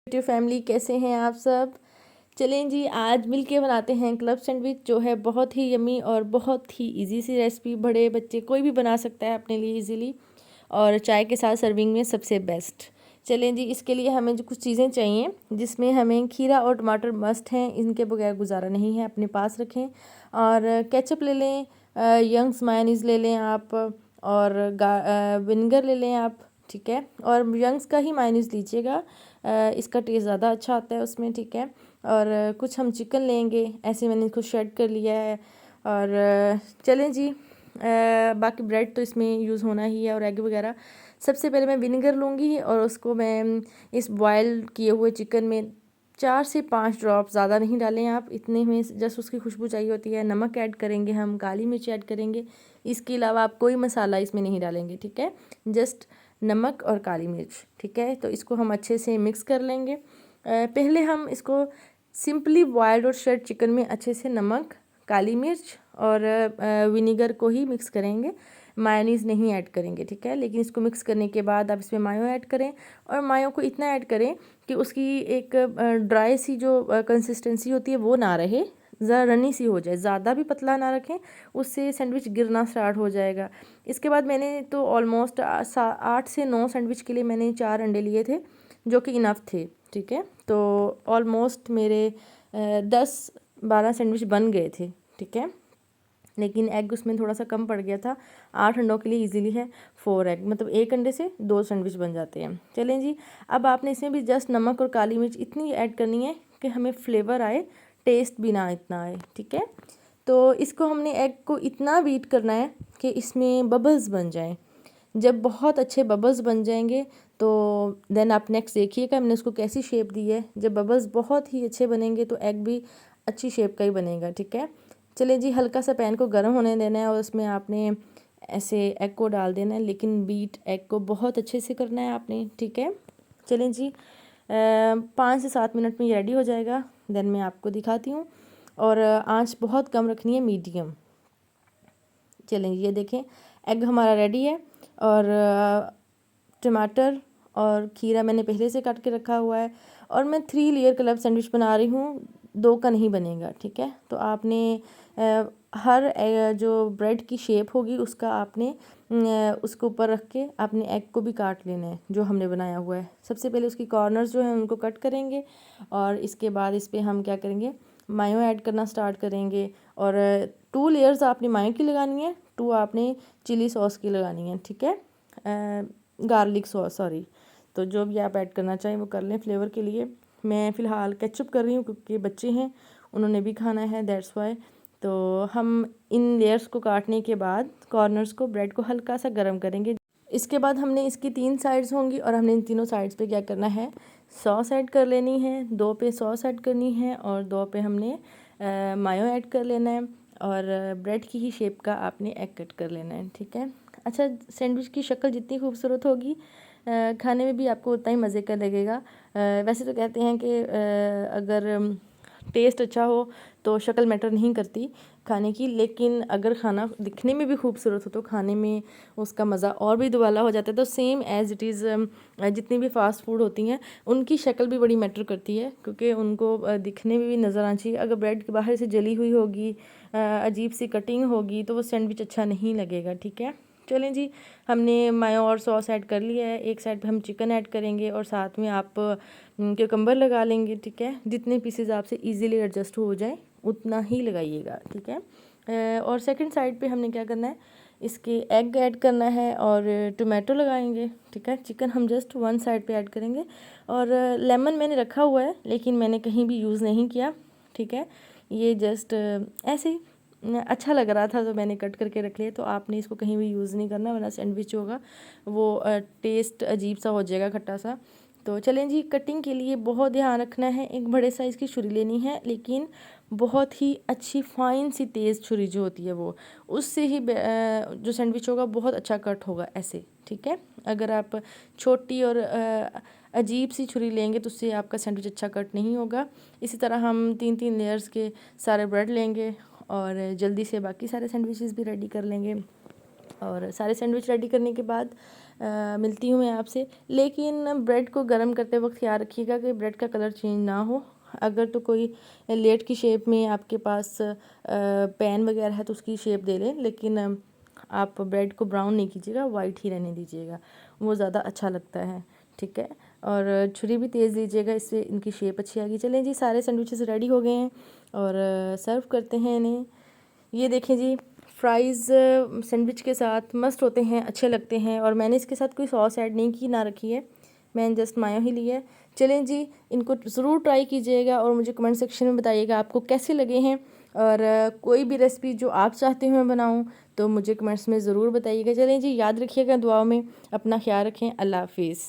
YouTube family, कैसे हैं आप सब। चलें जी, आज मिलके बनाते हैं क्लब सैंडविच, जो है बहुत ही यमी और बहुत ही इजी सी रेसिपी। बड़े बच्चे कोई भी बना सकता है अपने लिए इजीली, और चाय के साथ सर्विंग में सबसे बेस्ट। चलें जी, इसके लिए हमें जो कुछ चीज़ें चाहिए, जिसमें हमें खीरा और टमाटर मस्ट हैं, इनके बगैर गुजारा नहीं है, अपने पास रखें। और केचप ले लें, यंग्स मायोनीज़ ले लें आप, और विनेगर ले लें आप, ठीक है। और यंग्स का ही मायोनीज़ लीजिएगा, इसका टेस्ट ज़्यादा अच्छा आता है उसमें, ठीक है। और कुछ हम चिकन लेंगे, ऐसे मैंने इसको शेड कर लिया है। और चलें जी, बाकी ब्रेड तो इसमें यूज़ होना ही है, और एग वगैरह। सबसे पहले मैं विनेगर लूँगी, और उसको मैं इस बॉयल किए हुए चिकन में 4 से 5 ड्रॉप, ज़्यादा नहीं डालें आप, इतने में जस्ट उसकी खुशबू चाहिए होती है। नमक ऐड करेंगे हम, काली मिर्च ऐड करेंगे, इसके अलावा आप कोई मसाला इसमें नहीं डालेंगे, ठीक है। जस्ट नमक और काली मिर्च, ठीक है। तो इसको हम अच्छे से मिक्स कर लेंगे। पहले हम इसको सिंपली बॉयल्ड और शेड चिकन में अच्छे से नमक, काली मिर्च और विनेगर को ही मिक्स करेंगे, मायोनीज़ नहीं ऐड करेंगे, ठीक है। लेकिन इसको मिक्स करने के बाद आप इसमें मायो ऐड करें, और मायो को इतना ऐड करें कि उसकी एक ड्राई सी जो कंसिस्टेंसी होती है वो ना रहे, ज़रा रनी सी हो जाए, ज़्यादा भी पतला ना रखें, उससे सैंडविच गिरना स्टार्ट हो जाएगा। इसके बाद मैंने तो ऑलमोस्ट 8 से 9 सैंडविच के लिए मैंने 4 अंडे लिए थे, जो कि इनफ थे, ठीक है। तो ऑलमोस्ट मेरे 10-12 सैंडविच बन गए थे, ठीक है। लेकिन एग उसमें थोड़ा सा कम पड़ गया था। 8 अंडों के लिए इजीली है 4 एग, मतलब 1 अंडे से 2 सैंडविच बन जाते हैं। चलें जी, अब आपने इसमें भी जस्ट नमक और काली मिर्च इतनी ऐड करनी है कि हमें फ्लेवर आए, टेस्ट भी ना इतना आए, ठीक है। तो इसको हमने एग को इतना बीट करना है कि इसमें बबल्स बन जाएं। जब बहुत अच्छे बबल्स बन जाएंगे तो देन आप नेक्स्ट देखिएगा हमने उसको कैसी शेप दी है। जब बबल्स बहुत ही अच्छे बनेंगे तो एग भी अच्छी शेप का ही बनेगा, ठीक है। चलिए जी, हल्का सा पैन को गर्म होने देना है, और उसमें आपने ऐसे एग को डाल देना है, लेकिन बीट एग को बहुत अच्छे से करना है आपने, ठीक है। चलें जी, 5 से 7 मिनट में ये रेडी हो जाएगा। देन मैं आपको दिखाती हूँ, और आंच बहुत कम रखनी है, मीडियम। चलें, ये देखें एग हमारा रेडी है, और टमाटर और खीरा मैंने पहले से काट के रखा हुआ है। और मैं 3 लेयर क्लब सैंडविच बना रही हूँ, 2 का नहीं बनेगा, ठीक है। तो आपने हर जो ब्रेड की शेप होगी उसका आपने उसके ऊपर रख के आपने एग को भी काट लेना है, जो हमने बनाया हुआ है। सबसे पहले उसकी कॉर्नर्स जो हैं उनको कट करेंगे, और इसके बाद इस पर हम क्या करेंगे, मायो ऐड करना स्टार्ट करेंगे। और 2 लेयर्स आपने मायो की लगानी है, 2 आपने चिली सॉस की लगानी है, ठीक है। Garlic sauce, sorry. तो जो भी आप ऐड करना चाहें वो कर लें फ्लेवर के लिए। मैं फ़िलहाल केचप कर रही हूँ क्योंकि बच्चे हैं, उन्होंने भी खाना है, दैट्स वाई। तो हम इन लेयर्स को काटने के बाद कॉर्नर्स को, ब्रेड को हल्का सा गर्म करेंगे। इसके बाद हमने इसकी 3 साइड्स होंगी, और हमने इन तीनों साइड्स पे क्या करना है, सॉस ऐड कर लेनी है। 2 पे सॉस ऐड करनी है, और 2 पे हमने मायो ऐड कर लेना है, और ब्रेड की ही शेप का आपने एग कट कर लेना है, ठीक है। अच्छा, सैंडविच की शक्ल जितनी खूबसूरत होगी, खाने में भी आपको उतना ही मज़े का लगेगा। वैसे तो कहते हैं कि अगर टेस्ट अच्छा हो तो शक्ल मैटर नहीं करती खाने की, लेकिन अगर खाना दिखने में भी खूबसूरत हो तो खाने में उसका मज़ा और भी दुबाला हो जाता है। तो सेम एज़ इट इज़ जितनी भी फास्ट फूड होती हैं उनकी शक्ल भी बड़ी मैटर करती है, क्योंकि उनको दिखने में भी नज़र आना चाहिए। अगर ब्रेड के बाहर से जली हुई होगी, अजीब सी कटिंग होगी, तो वो सैंडविच अच्छा नहीं लगेगा, ठीक है। चलें जी, हमने मायो और सॉस ऐड कर लिया है। एक साइड पे हम चिकन ऐड करेंगे, और साथ में आप क्यूकम्बर लगा लेंगे, ठीक है। जितने पीसेज आपसे इजीली एडजस्ट हो जाए उतना ही लगाइएगा, ठीक है। और सेकंड साइड पे हमने क्या करना है, इसके एग ऐड करना है, और टोमेटो लगाएंगे, ठीक है। चिकन हम जस्ट 1 साइड पे ऐड करेंगे, और लेमन मैंने रखा हुआ है लेकिन मैंने कहीं भी यूज़ नहीं किया, ठीक है। ये जस्ट ऐसे ही अच्छा लग रहा था तो मैंने कट करके रख लिया। तो आपने इसको कहीं भी यूज़ नहीं करना, वरना सैंडविच होगा वो टेस्ट अजीब सा हो जाएगा, खट्टा सा। तो चलें जी, कटिंग के लिए बहुत ध्यान रखना है। एक बड़े साइज़ की छुरी लेनी है, लेकिन बहुत ही अच्छी फाइन सी तेज़ छुरी जो होती है वो, उससे ही जो सैंडविच होगा बहुत अच्छा कट होगा, ऐसे, ठीक है। अगर आप छोटी और अजीब सी छुरी लेंगे तो उससे आपका सैंडविच अच्छा कट नहीं होगा। इसी तरह हम 3-3 लेयर्स के सारे ब्रेड लेंगे, और जल्दी से बाकी सारे सैंडविचेस भी रेडी कर लेंगे। और सारे सैंडविच रेडी करने के बाद मिलती हूँ मैं आपसे। लेकिन ब्रेड को गर्म करते वक्त ख्याल रखिएगा कि ब्रेड का कलर चेंज ना हो। अगर तो कोई लेट की शेप में आपके पास पैन वगैरह है तो उसकी शेप दे लें, लेकिन आप ब्रेड को ब्राउन नहीं कीजिएगा, वाइट ही रहने दीजिएगा, वो ज़्यादा अच्छा लगता है। ठीक है, और छुरी भी तेज़ लीजिएगा, इससे इनकी शेप अच्छी आएगी। चलें जी, सारे सैंडविचेस रेडी हो गए हैं और सर्व करते हैं इन्हें। ये देखें जी, फ्राइज़ सैंडविच के साथ मस्त होते हैं, अच्छे लगते हैं। और मैंने इसके साथ कोई सॉस ऐड नहीं की, ना रखी है, मैंने जस्ट मायो ही लिया है। चलें जी, इनको ज़रूर ट्राई कीजिएगा और मुझे कमेंट सेक्शन में बताइएगा आपको कैसे लगे हैं। और कोई भी रेसिपी जो आप चाहते हो मैं बनाऊं तो मुझे कमेंट्स में ज़रूर बताइएगा। चलें जी, याद रखिएगा, दुआओं में अपना ख्याल रखें। अल्लाह हाफिज़।